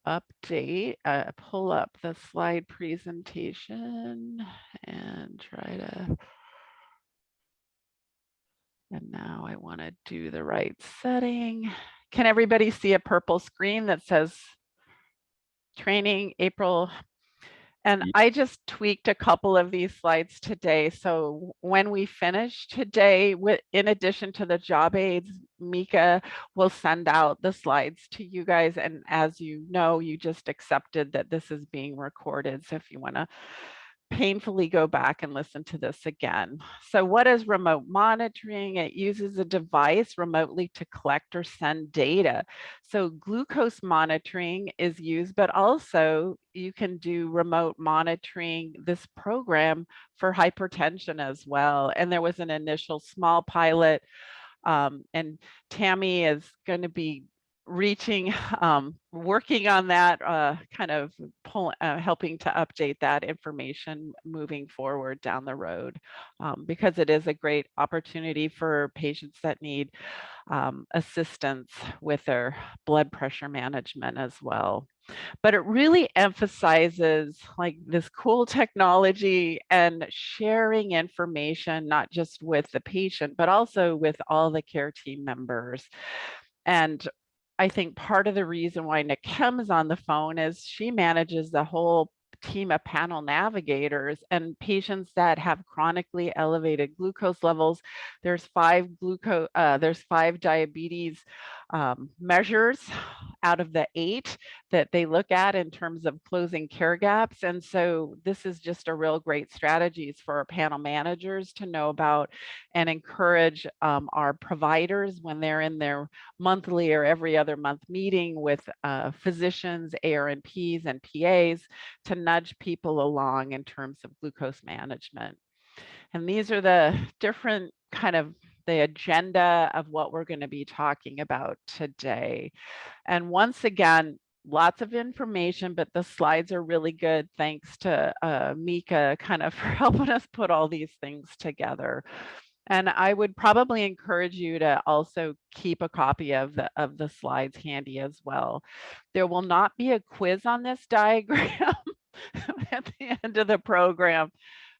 pull up the slide presentation and try to, and now I want to do the right setting. Can everybody see a purple screen that says training April? And I just tweaked a couple of these slides today. So when we finish today, in addition to the job aids, Mika will send out the slides to you guys. And as you know, you just accepted that this is being recorded. So if you want to painfully go back and listen to this again. So what is remote monitoring? It uses a device remotely to collect or send data. So glucose monitoring is used, but also you can do remote monitoring, this program for hypertension as well. And there was an initial small pilot, and Tammy is going to be working on that, helping to update that information moving forward down the road, because it is a great opportunity for patients that need assistance with their blood pressure management as well. But it really emphasizes like this cool technology and sharing information, not just with the patient, but also with all the care team members. And I think part of the reason why Nakem is on the phone is she manages the whole team of panel navigators and patients that have chronically elevated glucose levels. There's five diabetes measures out of the 8 that they look at in terms of closing care gaps. And so this is just a real great strategies for our panel managers to know about and encourage our providers when they're in their monthly or every other month meeting with physicians, ARNPs, and PAs to nudge people along in terms of glucose management. And these are the different the agenda of what we're going to be talking about today. And once again, lots of information, but the slides are really good. Thanks to Mika for helping us put all these things together. And I would probably encourage you to also keep a copy of the slides handy as well. There will not be a quiz on this diagram at the end of the program,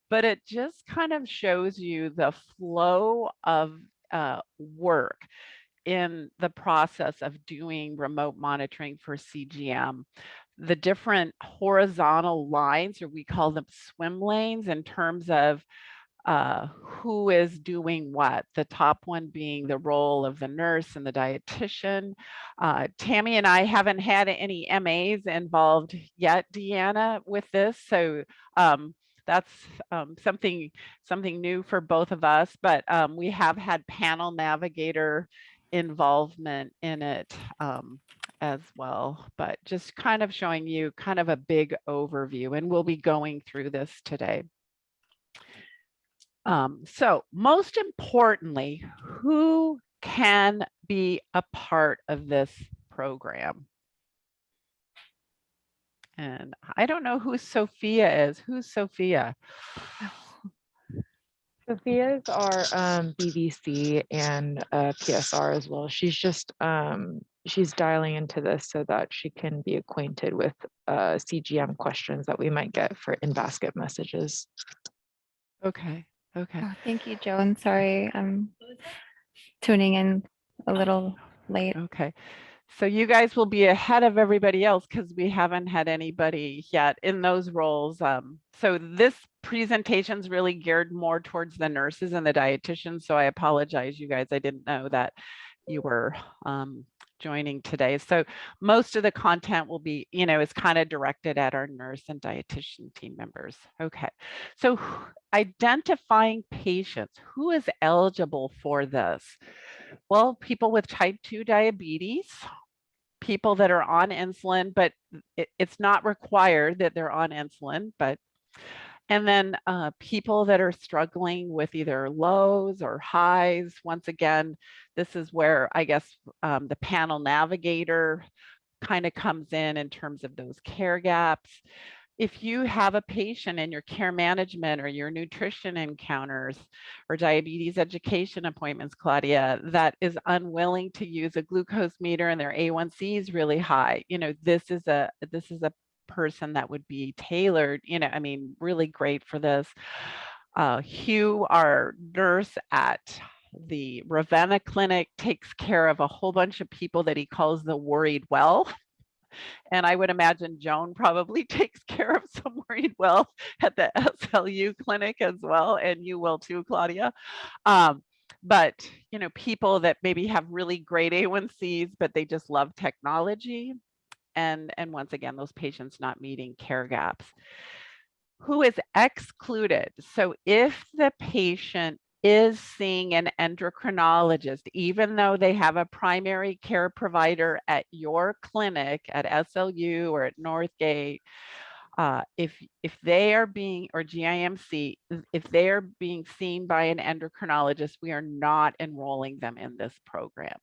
but it just shows you the flow of work in the process of doing remote monitoring for CGM. The different horizontal lines, or we call them swim lanes, in terms of who is doing what, the top one being the role of the nurse and the dietitian. Tammy and I haven't had any MAs involved yet, Deanna, with this. So that's something new for both of us, but we have had panel navigator involvement in it as well, but just showing you a big overview, and we'll be going through this today. So most importantly, who can be a part of this program? And I don't know who Sophia is. Who's Sophia? Sophia is our BBC and PSR as well. She's just she's dialing into this so that she can be acquainted with CGM questions that we might get for in-basket messages. Okay. Okay. Oh, thank you, Joan. Sorry, I'm tuning in a little late. Okay. So you guys will be ahead of everybody else because we haven't had anybody yet in those roles. So this presentation is really geared more towards the nurses and the dietitians. So I apologize, you guys. I didn't know that you were joining today. So most of the content will be, is directed at our nurse and dietitian team members. Okay. So identifying patients, who is eligible for this? Well, people with type 2 diabetes, people that are on insulin, but it's not required that they're on insulin, and then people that are struggling with either lows or highs. Once again, this is where I guess the panel navigator comes in terms of those care gaps. if you have a patient in your care management or your nutrition encounters or diabetes education appointments, Claudia, that is unwilling to use a glucose meter and their A1C is really high, this is a person that would be tailored, I mean, really great for this. Hugh, our nurse at the Ravenna Clinic, takes care of a whole bunch of people that he calls the worried well. And I would imagine Joan probably takes care of some worried well at the SLU clinic as well. And you will too, Claudia. But, people that maybe have really great A1Cs, but they just love technology. And once again, those patients not meeting care gaps. Who is excluded? So if the patient is seeing an endocrinologist, even though they have a primary care provider at your clinic at SLU or at Northgate, if they are being, or GIMC, if they are being seen by an endocrinologist, we are not enrolling them in this program.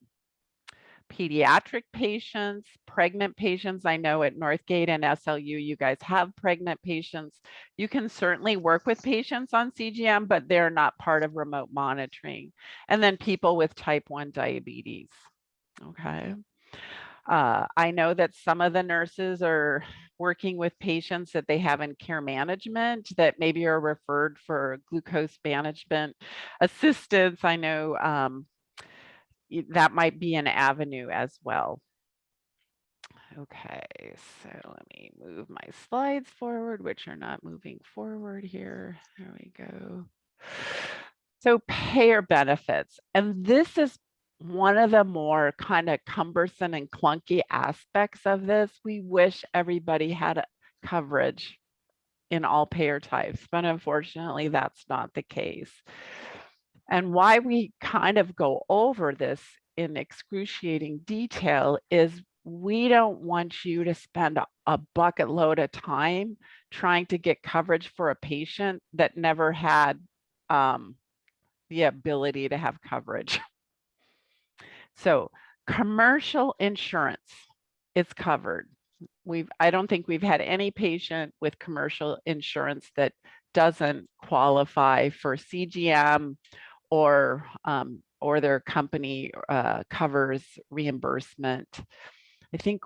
Pediatric patients, pregnant patients. I know at Northgate and SLU, you guys have pregnant patients. You can certainly work with patients on CGM, but they're not part of remote monitoring. And then people with type 1 diabetes. Okay. I know that some of the nurses are working with patients that they have in care management that maybe are referred for glucose management assistance. I know that might be an avenue as well. Okay, so let me move my slides forward, which are not moving forward here. There we go. So payer benefits, and this is one of the more kind of cumbersome and clunky aspects of this. We wish everybody had coverage in all payer types, but unfortunately that's not the case. And why we kind of go over this in excruciating detail is we don't want you to spend a bucket load of time trying to get coverage for a patient that never had the ability to have coverage. So commercial insurance is covered. I don't think we've had any patient with commercial insurance that doesn't qualify for CGM or their company covers reimbursement. I think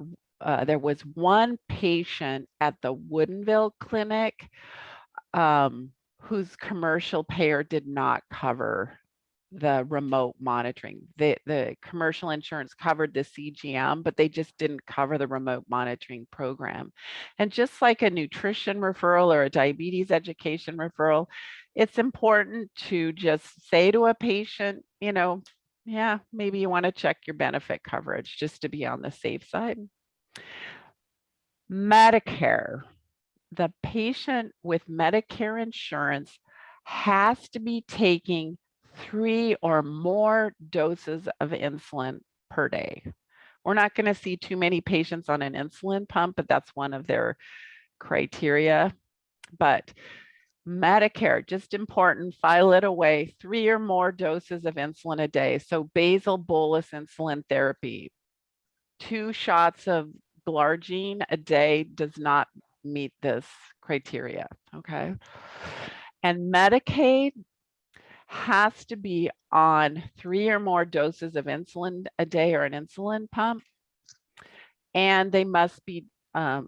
there was one patient at the Woodinville Clinic whose commercial payer did not cover the remote monitoring. The commercial insurance covered the CGM, but they just didn't cover the remote monitoring program. And just like a nutrition referral or a diabetes education referral, it's important to just say to a patient, yeah, maybe you want to check your benefit coverage just to be on the safe side. Medicare. The patient with Medicare insurance has to be taking 3 or more doses of insulin per day. We're not going to see too many patients on an insulin pump, but that's one of their criteria. But Medicare, just important, file it away, 3 or more doses of insulin a day. So basal bolus insulin therapy, 2 shots of glargine a day does not meet this criteria, okay? And Medicaid has to be on 3 or more doses of insulin a day or an insulin pump. And they must be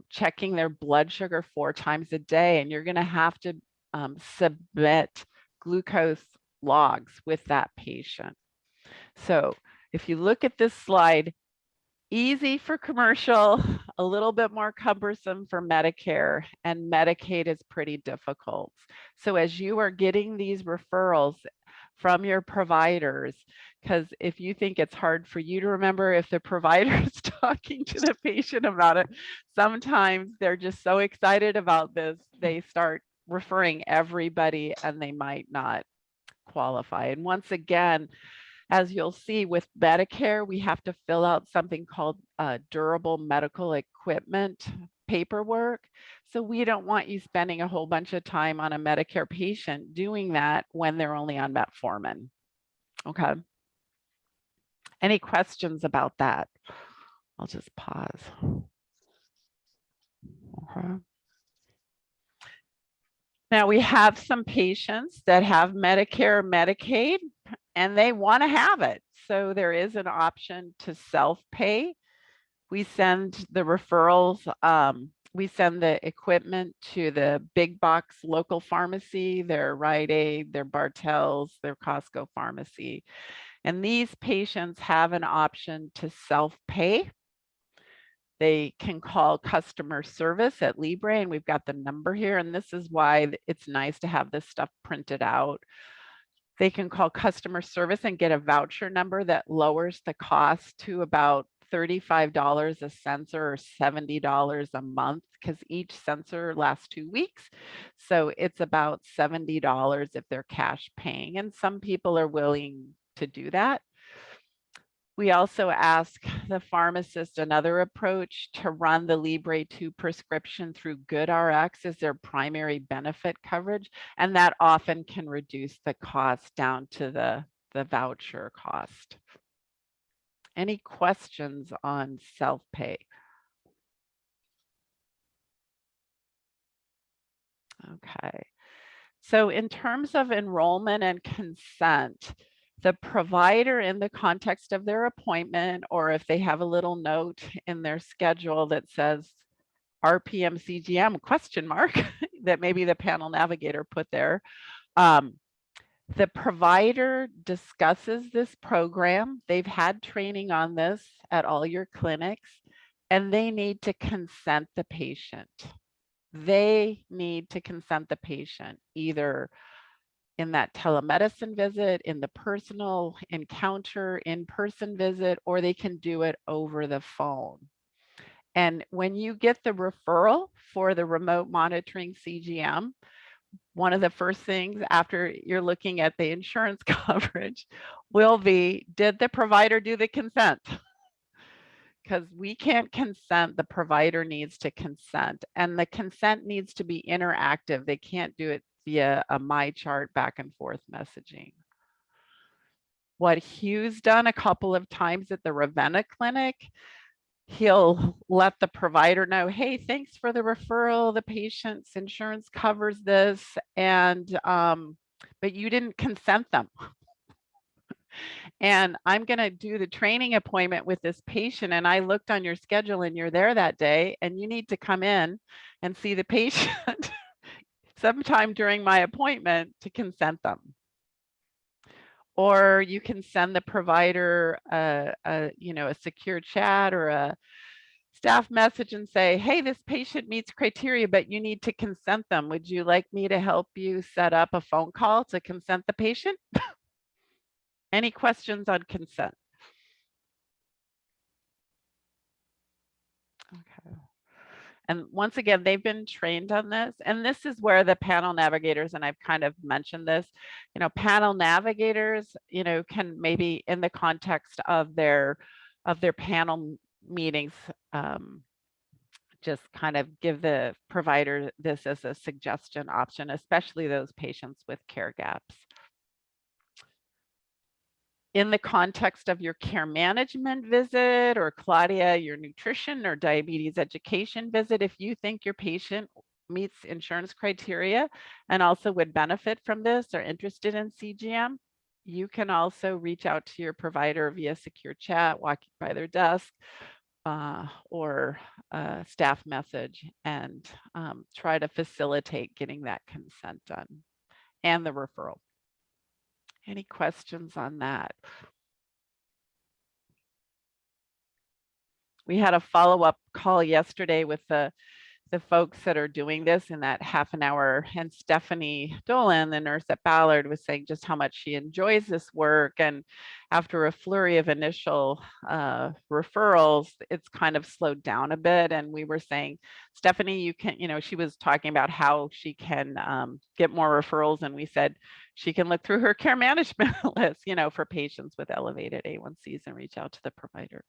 checking their blood sugar 4 times a day. And you're gonna have to submit glucose logs with that patient. So if you look at this slide, easy for commercial, a little bit more cumbersome for Medicare, and Medicaid is pretty difficult. So as you are getting these referrals from your providers, because if you think it's hard for you to remember if the provider is talking to the patient about it, sometimes they're just so excited about this, they start referring everybody and they might not qualify. And once again, as you'll see with Medicare, we have to fill out something called durable medical equipment paperwork. So we don't want you spending a whole bunch of time on a Medicare patient doing that when they're only on metformin. Okay. Any questions about that? I'll just pause. Okay. Now we have some patients that have Medicare or Medicaid and they want to have it. So there is an option to self-pay. We send the referrals, we send the equipment to the big box local pharmacy, their Rite Aid, their Bartell's, their Costco pharmacy. And these patients have an option to self-pay. They can call customer service at Libre, and we've got the number here. And this is why it's nice to have this stuff printed out. They can call customer service and get a voucher number that lowers the cost to about $35 a sensor or $70 a month, because each sensor lasts 2 weeks. So it's about $70 if they're cash paying. And some people are willing to do that. We also ask the pharmacist another approach to run the Libre 2 prescription through GoodRx as their primary benefit coverage, and that often can reduce the cost down to the voucher cost. Any questions on self-pay? Okay. So in terms of enrollment and consent, the provider in the context of their appointment, or if they have a little note in their schedule that says RPM CGM question mark that maybe the panel navigator put there, the provider discusses this program. They've had training on this at all your clinics, and they need to consent the patient. They need to consent the patient either in that telemedicine visit, in the personal encounter, in-person visit, or they can do it over the phone. And when you get the referral for the remote monitoring CGM, one of the first things after you're looking at the insurance coverage will be, did the provider do the consent? Because we can't consent, the provider needs to consent, and the consent needs to be interactive. They can't do it via a my chart back and forth messaging. What Hugh's done a couple of times at the Ravenna clinic, he'll let the provider know, hey, thanks for the referral. The patient's insurance covers this, and but you didn't consent them. And I'm going to do the training appointment with this patient, and I looked on your schedule and you're there that day, and you need to come in and see the patient sometime during my appointment to consent them. Or you can send the provider a secure chat or a staff message and say, hey, this patient meets criteria, but you need to consent them. Would you like me to help you set up a phone call to consent the patient? Any questions on consent? Okay. And once again, they've been trained on this. And this is where the panel navigators, and I've kind of mentioned this, panel navigators, can maybe in the context of their panel meetings, just kind of give the provider this as a suggestion option, especially those patients with care gaps. In the context of your care management visit, or Claudia, your nutrition or diabetes education visit, if you think your patient meets insurance criteria and also would benefit from this or interested in CGM, you can also reach out to your provider via secure chat, walking by their desk, or a staff message, and try to facilitate getting that consent done and the referral. Any questions on that? We had a follow-up call yesterday with the folks that are doing this in that half an hour, and Stephanie Dolan, the nurse at Ballard, was saying just how much she enjoys this work. And after a flurry of initial referrals, it's kind of slowed down a bit. And we were saying, Stephanie, you can, she was talking about how she can get more referrals. And we said she can look through her care management list, for patients with elevated A1Cs and reach out to the provider.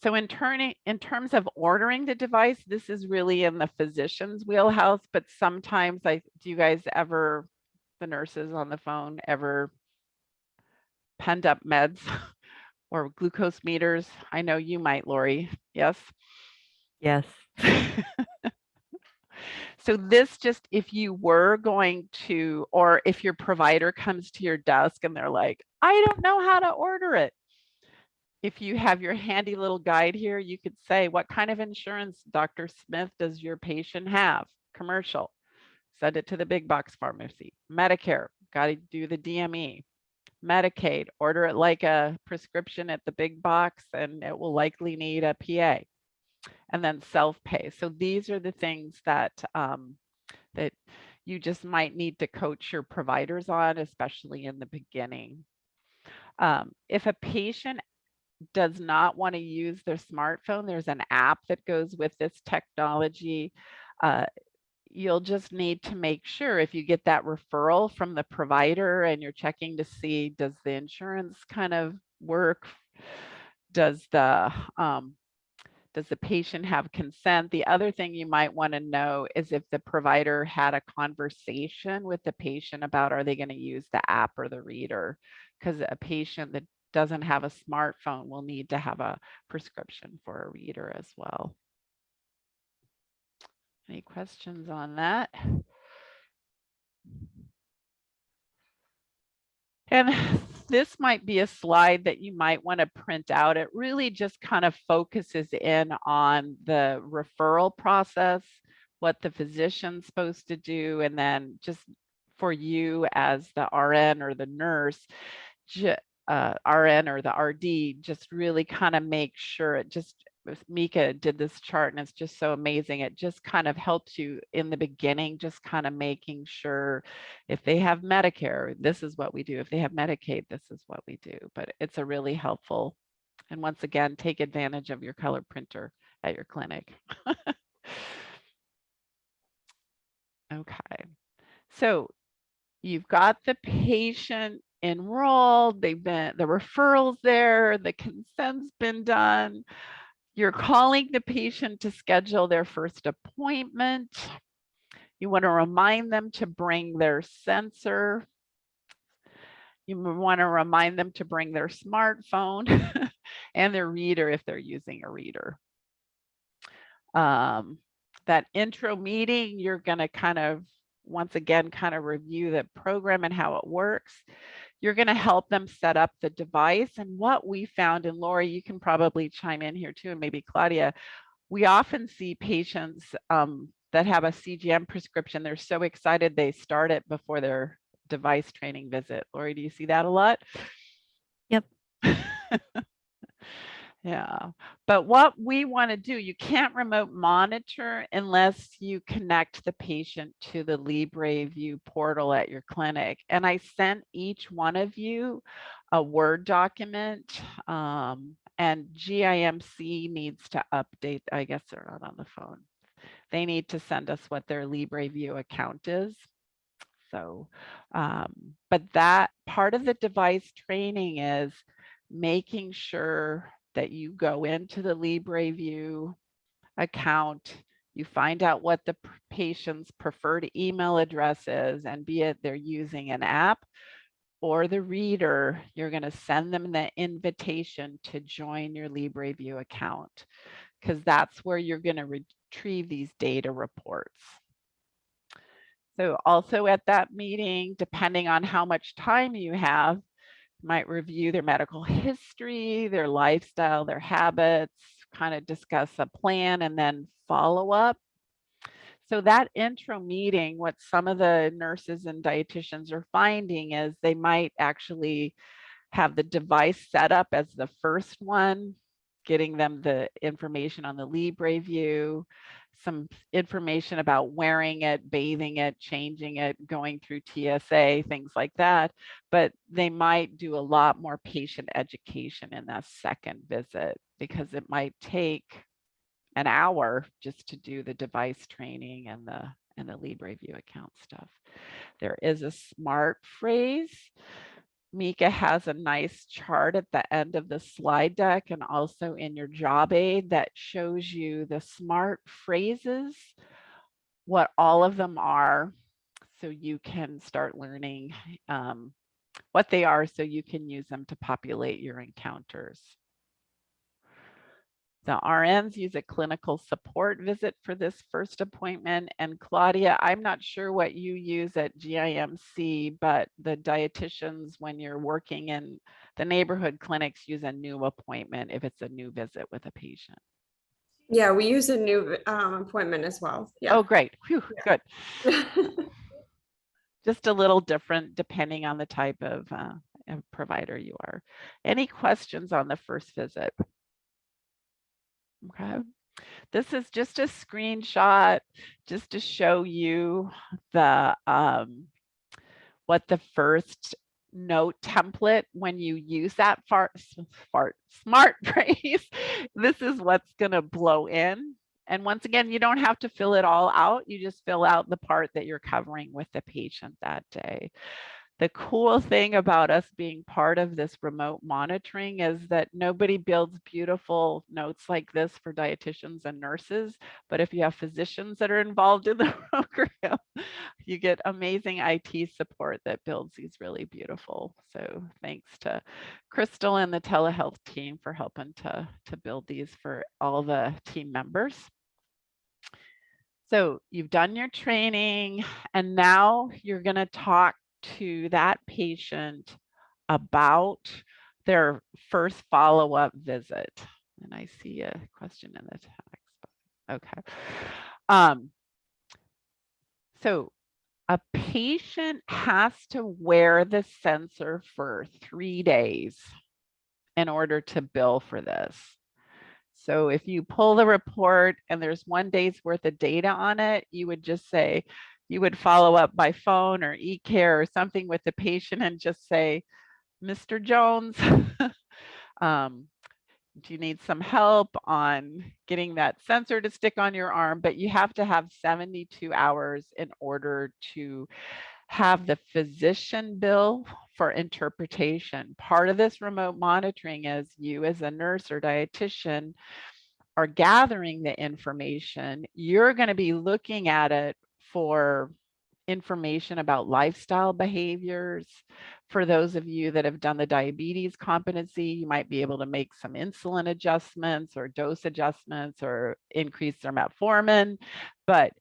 So in terms of ordering the device, this is really in the physician's wheelhouse, but sometimes do you guys ever, the nurses on the phone, ever penned up meds or glucose meters? I know you might, Lori. Yes? Yes. So this just, if you were going to, or if your provider comes to your desk and they're like, I don't know how to order it. If you have your handy little guide here, you could say, what kind of insurance, Dr. Smith, does your patient have? Commercial, send it to the big box pharmacy. Medicare, got to do the DME. Medicaid, order it like a prescription at the big box and it will likely need a PA. And then self-pay. So these are the things that that you just might need to coach your providers on, especially in the beginning. If a patient does not want to use their smartphone, there's an app that goes with this technology. You'll just need to make sure if you get that referral from the provider and you're checking to see, does the insurance kind of work? Does the patient have consent? The other thing you might want to know is if the provider had a conversation with the patient about, are they going to use the app or the reader? Because a patient that doesn't have a smartphone will need to have a prescription for a reader as well. Any questions on that? And this might be a slide that you might want to print out. It really just kind of focuses in on the referral process, what the physician's supposed to do, and then just for you as the RN or the nurse, RN or the RD, just really kind of make sure it just, Mika did this chart and it's just so amazing. It just kind of helps you in the beginning, just kind of making sure if they have Medicare, this is what we do. If they have Medicaid, this is what we do. But it's a really helpful. And once again, take advantage of your color printer at your clinic. Okay. So you've got the patient enrolled, they've been, the referrals there, the consent's been done. You're calling the patient to schedule their first appointment. You want to remind them to bring their sensor. You want to remind them to bring their smartphone and their reader if they're using a reader. That intro meeting, you're going to kind of, once again, kind of review the program and how it works. You're going to help them set up the device. And what we found, and Lori, you can probably chime in here too, and maybe Claudia, we often see patients that have a CGM prescription. They're so excited they start it before their device training visit. Lori, do you see that a lot? Yep. Yeah, but what we want to do, you can't remote monitor unless you connect the patient to the LibreView portal at your clinic. And I sent each one of you a Word document, and GIMC needs to update. I guess they're not on the phone. They need to send us what their LibreView account is. So, but that part of the device training is making sure that you go into the LibreView account, you find out what the patient's preferred email address is, and be it they're using an app or the reader, you're going to send them the invitation to join your LibreView account, because that's where you're going to retrieve these data reports. So also at that meeting, depending on how much time you have, might review their medical history, their lifestyle, their habits, kind of discuss a plan, and then follow up. So that intro meeting, what some of the nurses and dietitians are finding is they might actually have the device set up as the first one, getting them the information on the LibreView, some information about wearing it, bathing it, changing it, going through TSA, things like that. But they might do a lot more patient education in that second visit, because it might take an hour just to do the device training and the LibreView account stuff. There is a smart phrase. Mika has a nice chart at the end of the slide deck and also in your job aid that shows you the smart phrases, what all of them are, so you can start learning what they are, so you can use them to populate your encounters. The RNs use a clinical support visit for this first appointment. And Claudia, I'm not sure what you use at GIMC, but the dietitians, when you're working in the neighborhood clinics, use a new appointment if it's a new visit with a patient. Yeah, we use a new appointment as well. Yeah. Oh, great. Whew, Yeah. good. Just a little different depending on the type of provider you are. Any questions on the first visit? Okay. This is just a screenshot just to show you the what the first note template, when you use that smart phrase, this is what's going to blow in. And once again, you don't have to fill it all out. You just fill out the part that you're covering with the patient that day. The cool thing about us being part of this remote monitoring is that nobody builds beautiful notes like this for dietitians and nurses. But if you have physicians that are involved in the program, you get amazing IT support that builds these really beautiful. So thanks to Crystal and the telehealth team for helping to build these for all the team members. So you've done your training, and now you're going to talk to that patient about their first follow-up visit. And I see a question in the text. Okay. So a patient has to wear the sensor for 3 days in order to bill for this. So if you pull the report and there's 1 day's worth of data on it, you would just say, you would follow up by phone or e-care or something with the patient and just say, Mr. Jones, do you need some help on getting that sensor to stick on your arm? But you have to have 72 hours in order to have the physician bill for interpretation. Part of this remote monitoring is you as a nurse or dietitian are gathering the information. You're going to be looking at it for information about lifestyle behaviors. For those of you that have done the diabetes competency, you might be able to make some insulin adjustments or dose adjustments or increase their metformin. But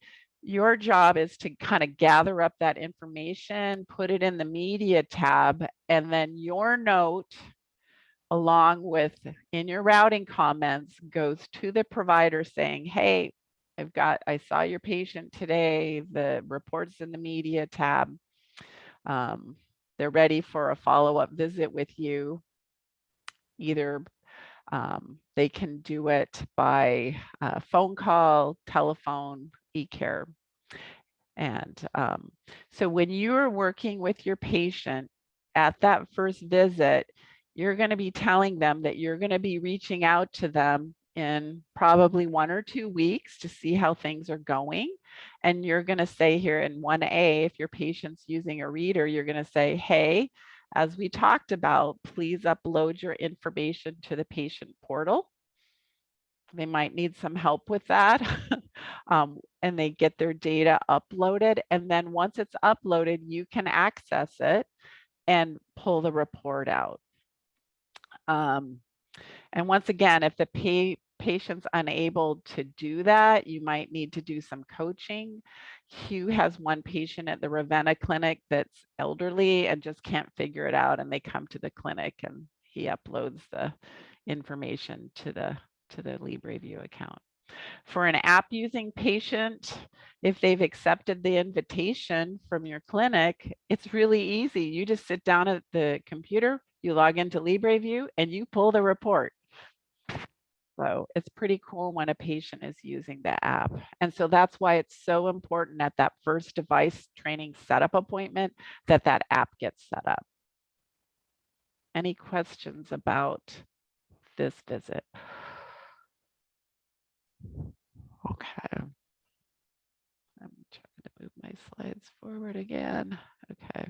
your job is to kind of gather up that information, put it in the media tab, and then your note, along with in your routing comments, goes to the provider saying, hey, I saw your patient today, the reports in the media tab. They're ready for a follow-up visit with you. Either they can do it by phone call, telephone, e-care. And so when you're working with your patient at that first visit, you're going to be telling them that you're going to be reaching out to them in probably 1 or 2 weeks to see how things are going. And you're going to say here in 1A, if your patient's using a reader, you're going to say, hey, as we talked about, please upload your information to the patient portal. They might need some help with that. And they get their data uploaded. And then once it's uploaded, you can access it and pull the report out. And once again, if the patient's unable to do that, you might need to do some coaching. Hugh has one patient at the Ravenna clinic that's elderly and just can't figure it out. And they come to the clinic and he uploads the information to the LibreView account. For an app using patient, if they've accepted the invitation from your clinic, it's really easy. You just sit down at the computer, you log into LibreView, and you pull the report. So it's pretty cool when a patient is using the app. And so that's why it's so important at that first device training setup appointment that that app gets set up. Any questions about this visit? Okay. I'm trying to move my slides forward again. Okay.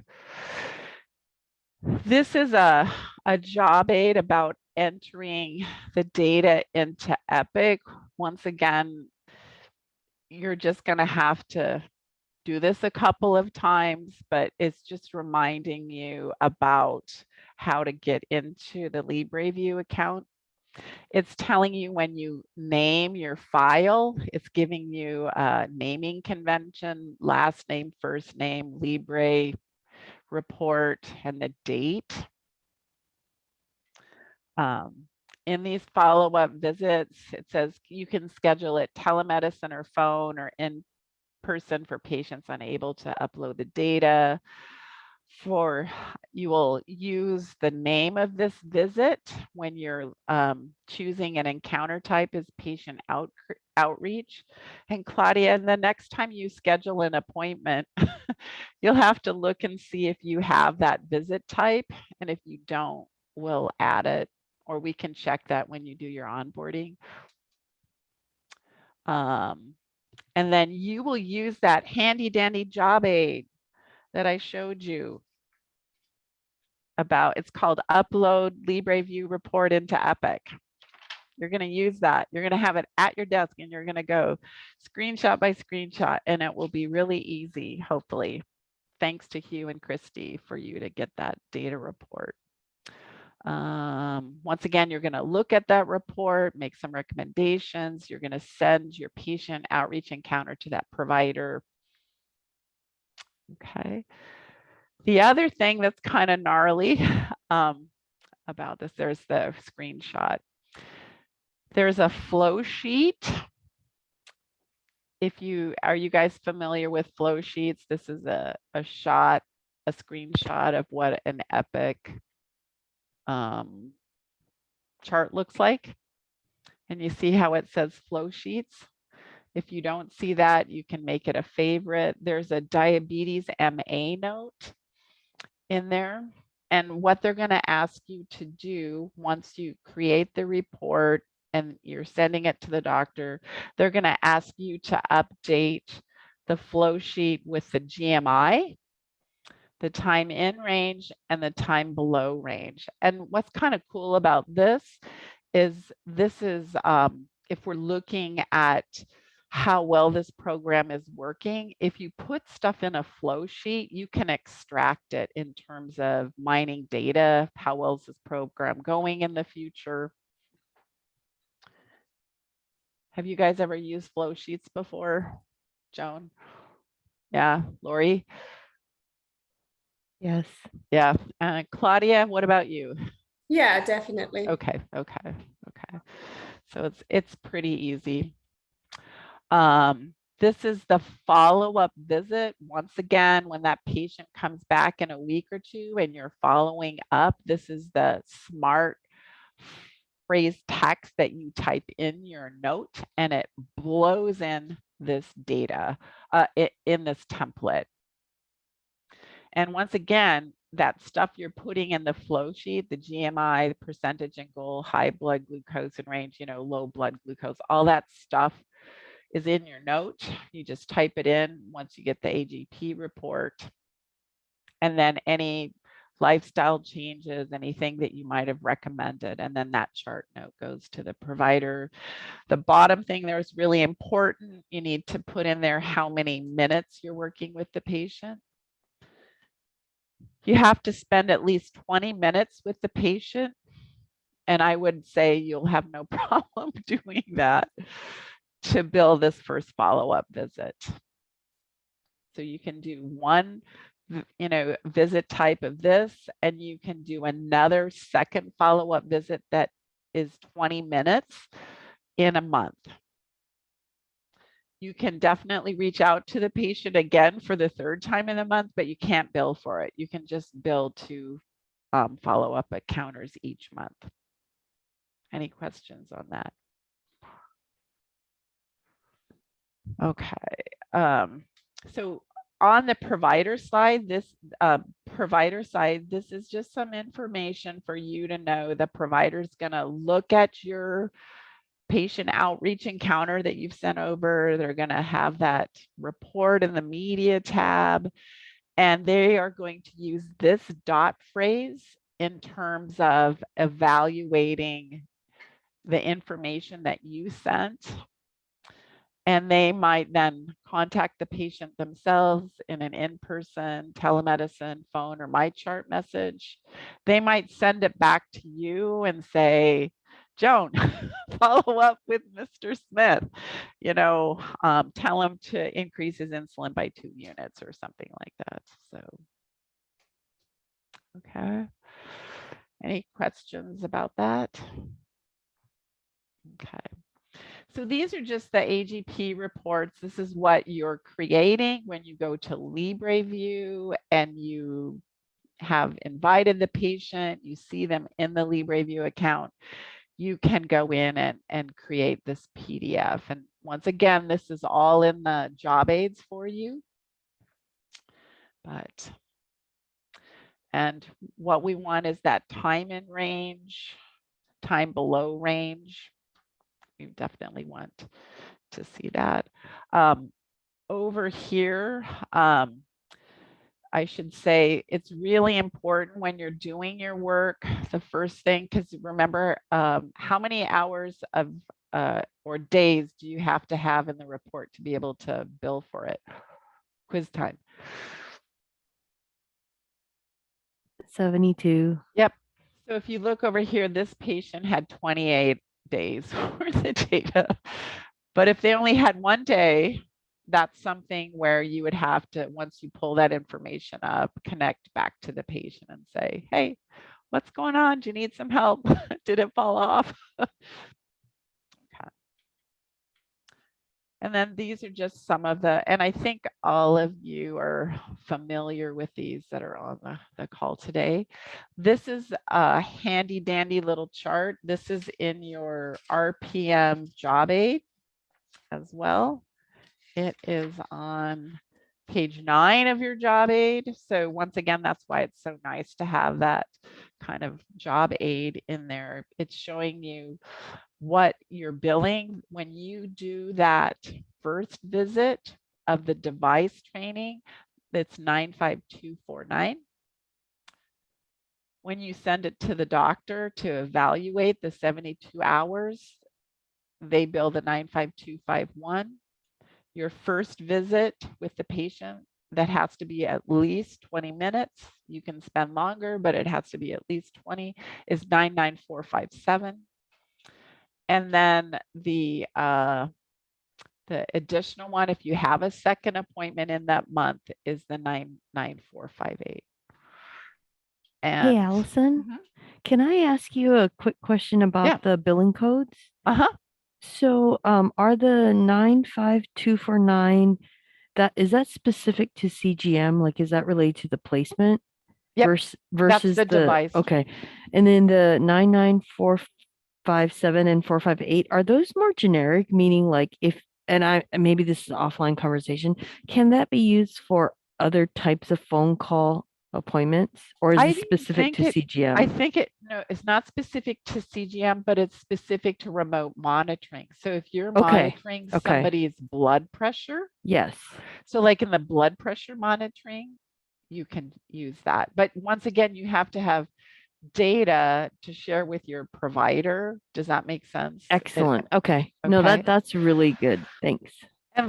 This is a job aid about entering the data into Epic. Once again, you're just going to have to do this a couple of times, but it's just reminding you about how to get into the LibreView account. It's telling you when you name your file, it's giving you a naming convention, last name, first name, Libre, report, and the date. In these follow-up visits, it says you can schedule it telemedicine or phone or in person for patients unable to upload the data. You will use the name of this visit when you're choosing an encounter type as patient outreach. And Claudia, the next time you schedule an appointment, you'll have to look and see if you have that visit type. And if you don't, we'll add it, or we can check that when you do your onboarding. And then you will use that handy dandy job aid that I showed you about. It's called Upload LibreView Report into Epic. You're going to use that. You're going to have it at your desk and you're going to go screenshot by screenshot, and it will be really easy, hopefully. Thanks to Hugh and Christy for you to get that data report. Once again, you're going to look at that report, make some recommendations. You're going to send your patient outreach encounter to that provider. Okay. The other thing that's kind of gnarly about this, there's the screenshot. There's a flow sheet. Are you guys familiar with flow sheets? This is a screenshot of what an Epic chart looks like. And you see how it says flow sheets. If you don't see that, you can make it a favorite. There's a diabetes MA note in there. And what they're going to ask you to do once you create the report and you're sending it to the doctor, they're going to ask you to update the flow sheet with the GMI, the time in range, and the time below range. And what's kind of cool about this is if we're looking at how well this program is working, if you put stuff in a flow sheet, you can extract it in terms of mining data. How well is this program going in the future? Have you guys ever used flow sheets before? Joan? Yeah, Lori? Yes. Yeah. Claudia, what about you? Yeah, definitely. Okay. So it's pretty easy. This is the follow-up visit. Once again, when that patient comes back in a week or two and you're following up, this is the smart phrase text that you type in your note, and it blows in this data in this template. And once again, that stuff you're putting in the flow sheet, the GMI, the percentage and goal, high blood glucose and range, low blood glucose, all that stuff is in your note. You just type it in once you get the AGP report. And then any lifestyle changes, anything that you might have recommended. And then that chart note goes to the provider. The bottom thing there is really important. You need to put in there how many minutes you're working with the patient. You have to spend at least 20 minutes with the patient. And I would say you'll have no problem doing that to bill this first follow-up visit. So you can do one, visit type of this, and you can do another second follow-up visit that is 20 minutes in a month. You can definitely reach out to the patient again for the third time in the month, but you can't bill for it. You can just bill to follow-up encounters each month. Any questions on that? Okay. So on the provider side, this is just some information for you to know. The provider is going to look at your patient outreach encounter that you've sent over. They're going to have that report in the media tab, and they are going to use this dot phrase in terms of evaluating the information that you sent. And they might then contact the patient themselves in an in-person, telemedicine, phone, or my chart message. They might send it back to you and say, Joan, follow up with Mr. Smith, tell him to increase his insulin by 2 units or something like that. So, okay. Any questions about that? Okay. So these are just the AGP reports. This is what you're creating when you go to LibreView and you have invited the patient, you see them in the LibreView account. You can go in and create this PDF. And once again, this is all in the job aids for you. And what we want is that time in range, time below range. We definitely want to see that. Over here, I should say it's really important when you're doing your work, the first thing, because remember, how many hours of or days do you have to have in the report to be able to bill for it? Quiz time. 72. Yep. So if you look over here, this patient had 28 days worth of data. But if they only had 1 day, that's something where you would have to, once you pull that information up, connect back to the patient and say, hey, what's going on? Do you need some help? Did it fall off? Okay. And then these are just some of the, and I think all of you are familiar with these that are on the call today. This is a handy dandy little chart. This is in your RPM job aid as well. It is on page 9 of your job aid. So once again, that's why it's so nice to have that kind of job aid in there. It's showing you what you're billing when you do that first visit of the device training. That's 95249. When you send it to the doctor to evaluate the 72 hours, they bill the 95251. Your first visit with the patient, that has to be at least 20 minutes. You can spend longer, but it has to be at least 20, is 99457. And then the additional one, if you have a second appointment in that month, is the 99458. And Hey, Allison, can I ask you a quick question about the billing codes? So, are the 95249, is that specific to CGM? Like, is that related to the placement? Yep. Versus the device. Okay. And then the 99457 and 458, are those more generic? Meaning like maybe this is an offline conversation, can that be used for other types of phone call appointments, or is it specific to CGM? I think it's not specific to CGM, but it's specific to remote monitoring. So if you're monitoring somebody's blood pressure, yes. So like in the blood pressure monitoring, you can use that. But once again, you have to have data to share with your provider. Does that make sense? Excellent. Okay. No, that's really good. Thanks. And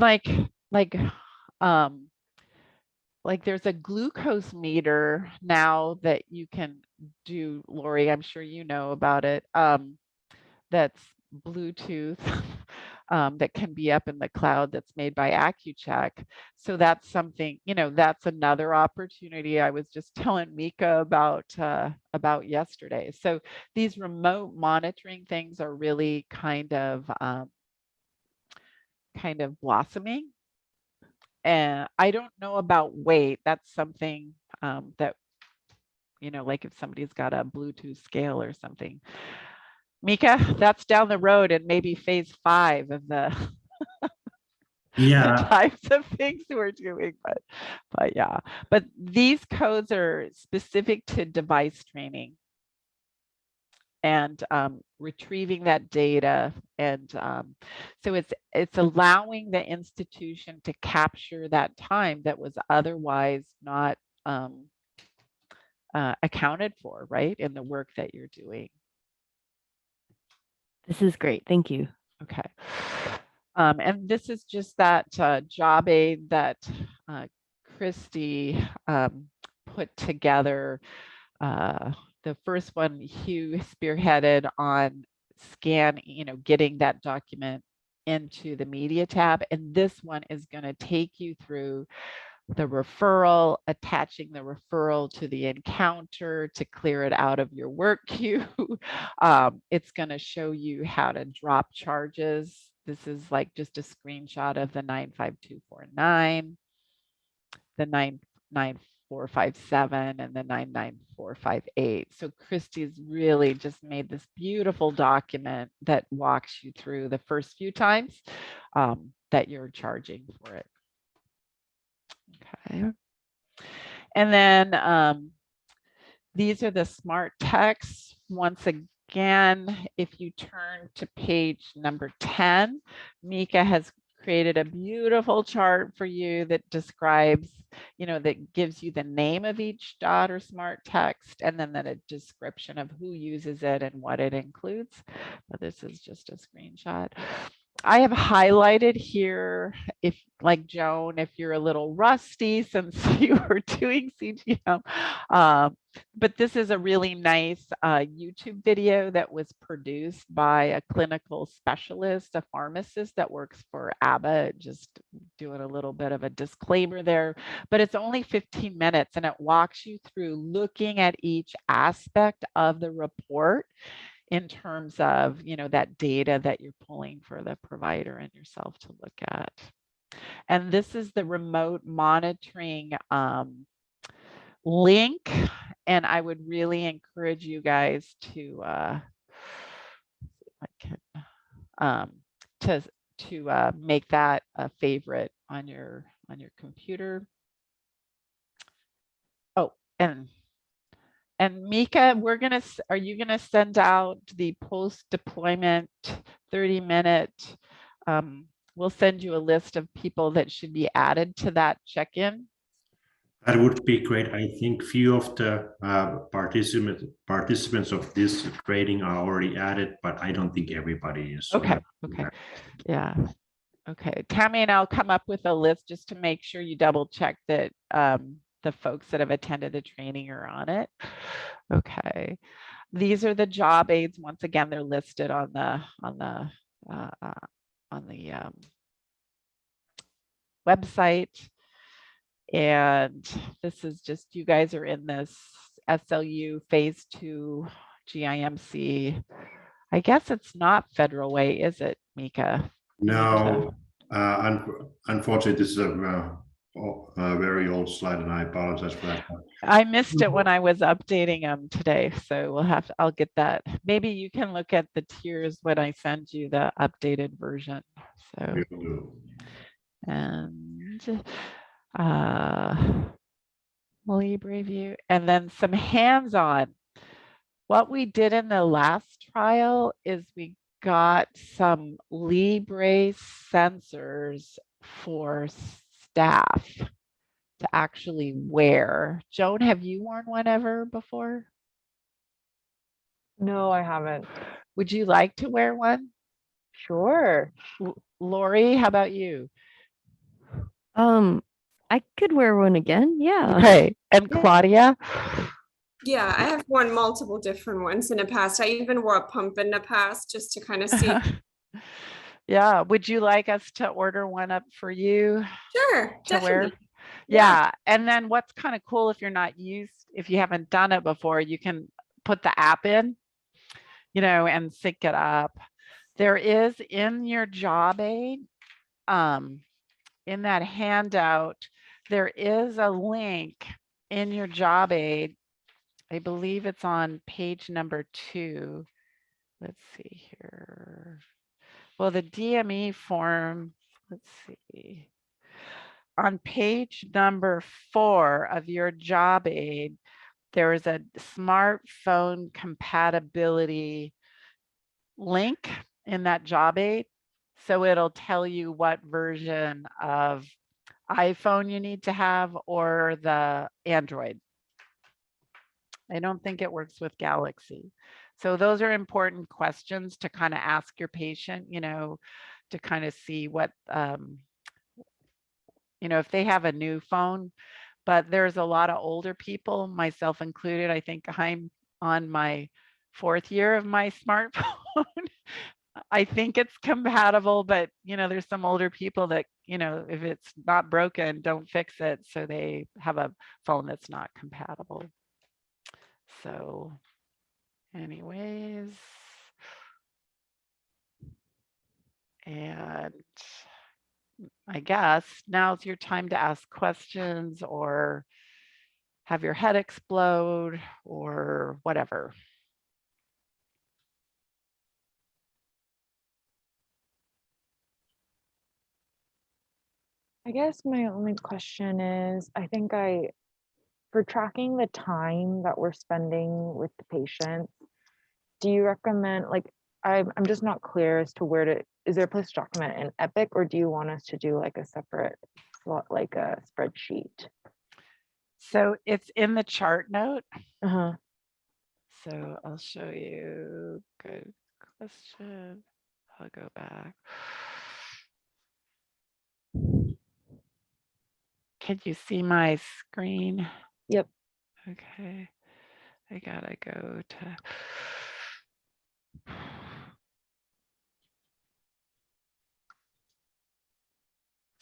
like there's a glucose meter now that you can do, Lori, I'm sure you know about it. That's Bluetooth that can be up in the cloud, that's made by Accu-Check. So that's something, that's another opportunity I was just telling Mika about yesterday. So these remote monitoring things are really kind of blossoming. And I don't know about weight. That's something that, like if somebody's got a Bluetooth scale or something. Mika, that's down the road and maybe phase 5 of the, the types of things we're doing. But yeah, but these codes are specific to device training and retrieving that data. And so it's allowing the institution to capture that time that was otherwise not accounted for, right, in the work that you're doing. This is great. Thank you. Okay. And this is just that job aid that Christy put together. The first one Hugh spearheaded on scan, getting that document into the media tab. And this one is going to take you through the referral, attaching the referral to the encounter to clear it out of your work queue. It's going to show you how to drop charges. This is like just a screenshot of the 95249, the 99457, and the 99458. So Christy's really just made this beautiful document that walks you through the first few times that you're charging for it. Okay. And then these are the smart texts. Once again, if you turn to page number 10, Mika has created a beautiful chart for you that describes, that gives you the name of each dot or smart text, and then a description of who uses it and what it includes. But this is just a screenshot. I have highlighted here, if like Joan, if you're a little rusty since you were doing CGM, but this is a really nice YouTube video that was produced by a clinical specialist, a pharmacist that works for ABBA, just doing a little bit of a disclaimer there, but it's only 15 minutes and it walks you through looking at each aspect of the report in terms of, that data that you're pulling for the provider and yourself to look at. And this is the remote monitoring link. And I would really encourage you guys to make that a favorite on your computer. Oh, and Mika, are you gonna send out the post-deployment 30-minute? We'll send you a list of people that should be added to that check-in. That would be great. I think few of the participants of this training are already added, but I don't think everybody is. Okay. Yeah. Okay. Tammy and I'll come up with a list just to make sure you double check that the folks that have attended the training are on it. Okay. These are the job aids. Once again, they're listed on the website. And this is just, you guys are in this SLU phase 2 GIMC. I guess it's not Federal Way, is it, Mika? No, unfortunately, this is a very old slide, and I apologize for that. I missed it when I was updating them today, so I'll get that. Maybe you can look at the tiers when I send you the updated version. So, and Libre View, and then some hands-on. What we did in the last trial is we got some Libre sensors for staff to actually wear. Joan, have you worn one ever before? No, I haven't. Would you like to wear one? Sure. Lori, how about you? I could wear one again. Yeah. Okay. And Claudia? Yeah, I have worn multiple different ones in the past. I even wore a pump in the past just to kind of see. Yeah. Would you like us to order one up for you? Sure, to wear? Yeah. And then what's kind of cool, if you haven't done it before, you can put the app in, and sync it up. There is in your job aid, in that handout, there is a link in your job aid. I believe it's on page number 2. Let's see here. Well, the DME form, let's see. On page number 4 of your job aid, there is a smartphone compatibility link in that job aid. So it'll tell you what version of iPhone you need to have or the Android. I don't think it works with Galaxy. So those are important questions to kind of ask your patient, to kind of see what, if they have a new phone. But there's a lot of older people, myself included. I think I'm on my 4th year of my smartphone. I think it's compatible, but there's some older people that, if it's not broken, don't fix it. So they have a phone that's not compatible. So anyways, and I guess now's your time to ask questions or have your head explode or whatever. I guess my only question is, I think for tracking the time that we're spending with the patient, do you recommend, like, I'm just not clear as to is there a place to document in Epic, or do you want us to do like a separate, like a spreadsheet? So it's in the chart note. Uh-huh. So I'll show you. Good question. I'll go back. Can you see my screen? Yep. Okay. I gotta go to.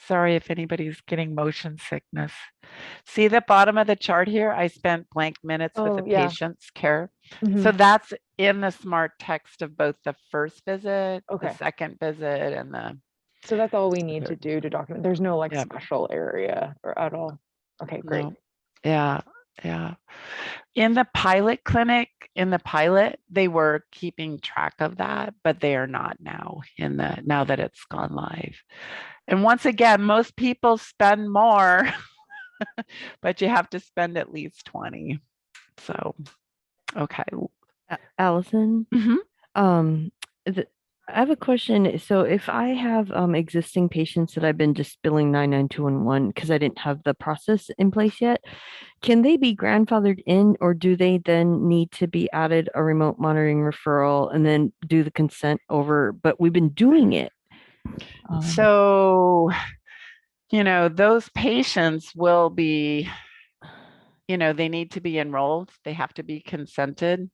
Sorry if anybody's getting motion sickness. See the bottom of the chart here? I spent blank minutes with the patient's care. So that's in the smart text of both the first visit, the second visit, and the. So that's all we need to do to document. There's no like special area or at all. Okay, great. No. Yeah. In the pilot clinic, they were keeping track of that, but they are not now now that it's gone live. And once again, most people spend more, but you have to spend at least 20. So, okay. Allison, I have a question. So if I have existing patients that I've been just billing 99211 because I didn't have the process in place yet, can they be grandfathered in, or do they then need to be added a remote monitoring referral and then do the consent over? But we've been doing it. So, those patients will be, they need to be enrolled. They have to be consented.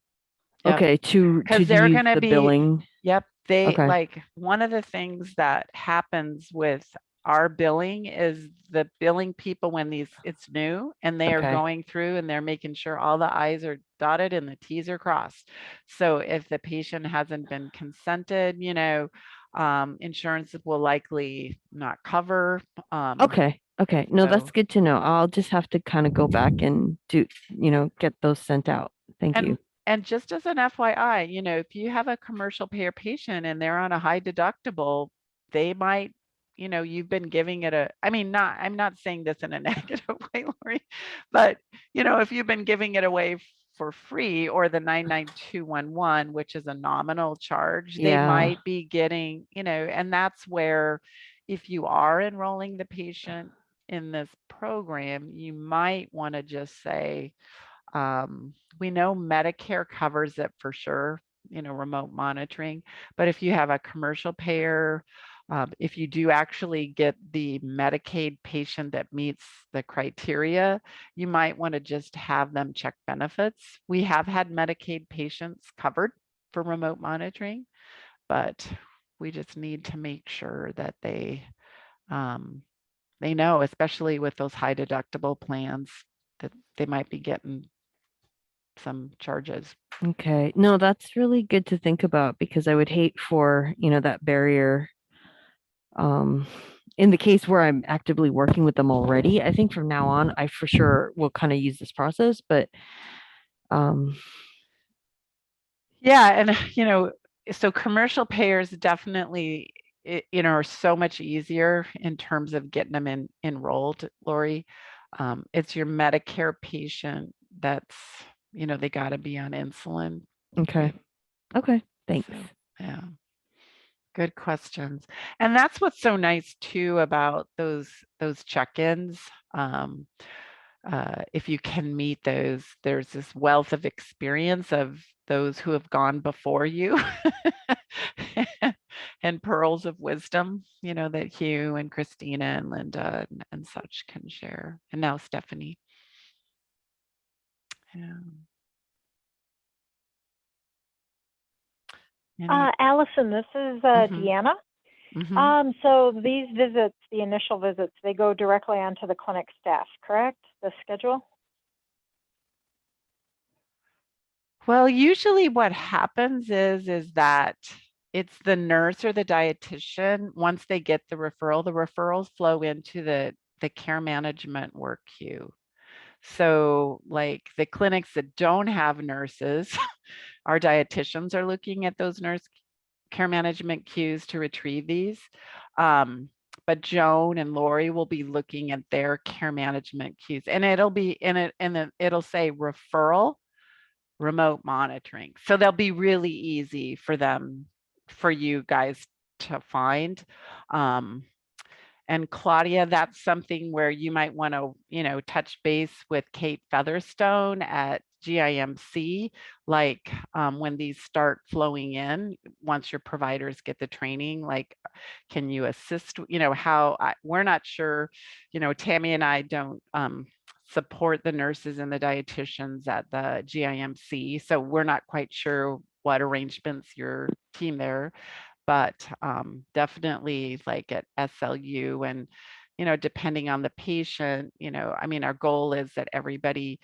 Yep. Okay, because they're going to be billing. Yep. Like one of the things that happens with our billing is the billing people when it's new and they are going through and they're making sure all the I's are dotted and the T's are crossed. So if the patient hasn't been consented, insurance will likely not cover. Okay. No, that's good to know. I'll just have to kind of go back and do, get those sent out. Thank you. And just as an FYI, if you have a commercial payer patient and they're on a high deductible, they might, you've been giving it I'm not saying this in a negative way, Lori, but, if you've been giving it away for free or the 99211, which is a nominal charge, they might be getting, and that's where if you are enrolling the patient in this program, you might want to just say, we know Medicare covers it for sure, remote monitoring, but if you have a commercial payer, if you do actually get the Medicaid patient that meets the criteria, you might want to just have them check benefits. We have had Medicaid patients covered for remote monitoring, but we just need to make sure that they know, especially with those high deductible plans, that they might be getting some charges. Okay. No, that's really good to think about because I would hate for, that barrier. In the case where I'm actively working with them already, I think from now on, I for sure will kind of use this process, but yeah, and so commercial payers definitely are so much easier in terms of getting them enrolled, Lori. It's your Medicare patient that's they got to be on insulin. Okay. Thanks. So, yeah. Good questions. And that's what's so nice too about those check-ins. If you can meet those, there's this wealth of experience of those who have gone before you and pearls of wisdom, that Hugh and Christina and Linda and such can share. And now Stephanie. Yeah. Allison, this is Deanna. So these visits, the initial visits, they go directly onto the clinic staff, correct? The schedule? Well, usually what happens is that it's the nurse or the dietitian. Once they get the referrals flow into the care management work queue. So like the clinics that don't have nurses, our dietitians are looking at those nurse care management queues to retrieve these. But Joan and Lori will be looking at their care management queues, and it'll be in it, and then it'll say referral, remote monitoring. So they'll be really easy for you guys to find. And Claudia, that's something where you might want to, touch base with Kate Featherstone at GIMC, like when these start flowing in, once your providers get the training, like, can you assist, we're not sure, Tammy and I don't support the nurses and the dietitians at the GIMC, so we're not quite sure what arrangements your team there, but definitely like at SLU and, depending on the patient, our goal is that everybody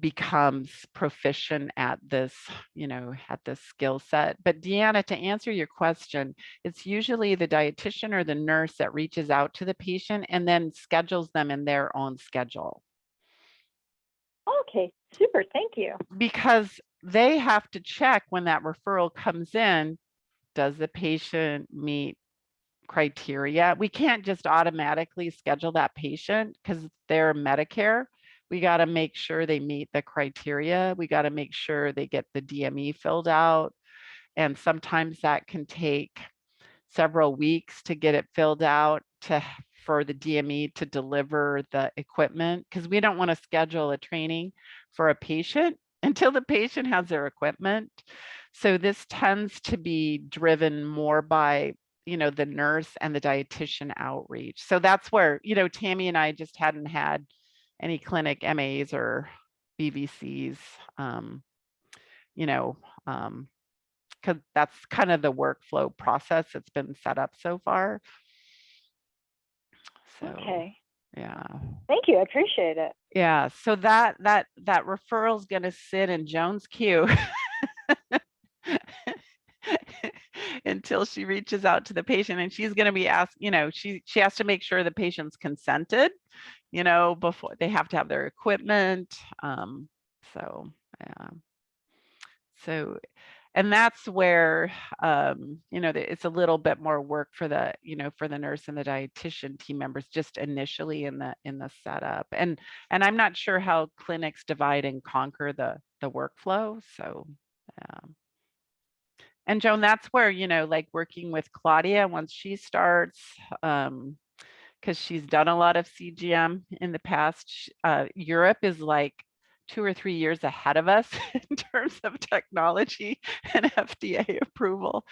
becomes proficient at this, at this skill set. But Deanna, to answer your question, it's usually the dietitian or the nurse that reaches out to the patient and then schedules them in their own schedule. Okay, super, thank you. Because they have to check when that referral comes in, does the patient meet criteria? We can't just automatically schedule that patient because they're Medicare. We got to make sure they meet the criteria. We got to make sure they get the DME filled out. And sometimes that can take several weeks to get it filled out for the DME to deliver the equipment, because we don't want to schedule a training for a patient until the patient has their equipment. So this tends to be driven more by, the nurse and the dietitian outreach. So that's where, Tammy and I just hadn't had any clinic MAs or BVCs, because that's kind of the workflow process that's been set up so far. So, okay. Yeah. Thank you. I appreciate it. Yeah. So that referral is going to sit in Joan's queue until she reaches out to the patient, and she's going to be asked, she has to make sure the patient's consented, before they have to have their equipment. So, yeah. So, and that's where, it's a little bit more work for the, for the nurse and the dietitian team members just initially in the setup. And I'm not sure how clinics divide and conquer the workflow. So, and Joan, that's where, like working with Claudia once she starts, because she's done a lot of CGM in the past. Europe is like 2 or 3 years ahead of us in terms of technology and FDA approval.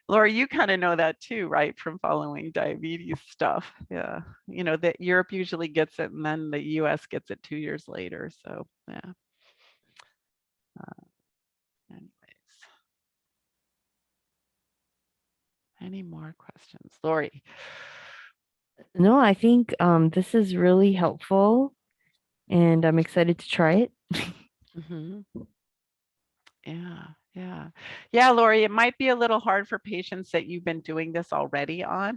Laura, you kind of know that too, right? From following diabetes stuff. Yeah. That Europe usually gets it and then the US gets it 2 years later. So, yeah. Anyways. Any more questions? Lori? No, I think this is really helpful and I'm excited to try it. Yeah, Lori, it might be a little hard for patients that you've been doing this already on.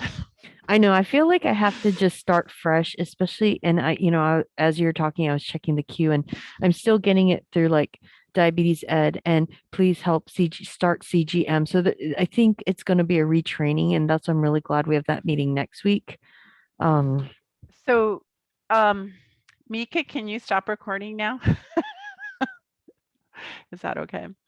I know. I feel like I have to just start fresh, especially, and as you're talking, I was checking the queue and I'm still getting it through like diabetes ed and please help start CGM. So I think it's going to be a retraining, and that's, I'm really glad we have that meeting next week. So, Mika, can you stop recording now? Is that okay?